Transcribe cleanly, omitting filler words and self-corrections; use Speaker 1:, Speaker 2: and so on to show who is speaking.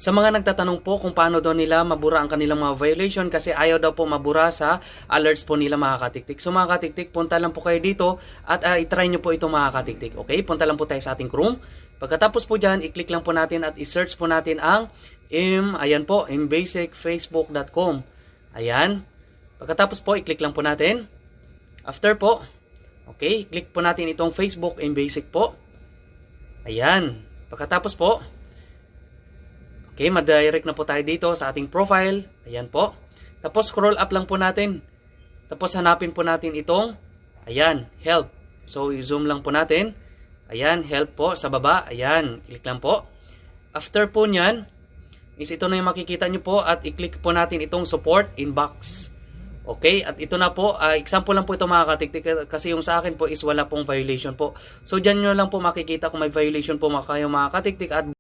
Speaker 1: Sa mga nagtatanong po kung paano daw nila mabura ang kanilang mga violation kasi ayaw daw po mabura sa alerts po nila mga katiktik. So mga katiktik, punta lang po kayo dito at itry nyo po ito mga katiktik. Okay, punta lang po tayo sa ating Chrome. Pagkatapos po dyan, i-click lang po natin at i-search po natin ang ayan po, mbasicfacebook.com. Ayan. Pagkatapos po, i-click lang po natin. After po, okay, click po natin itong Facebook mbasic po. Ayan. Pagkatapos po, okay, madirect na po tayo dito sa ating profile. Ayan po. Tapos scroll up lang po natin. Tapos hanapin po natin itong, ayan, help. So i-zoom lang po natin. Ayan, help po sa baba. Ayan, click lang po. After po nyan, is ito na yung makikita nyo po at i-click po natin itong support inbox. Okay, at ito na po, example lang po ito mga katiktik kasi yung sa akin po is wala pong violation po. So dyan nyo lang po makikita kung may violation po kayo mga katiktik at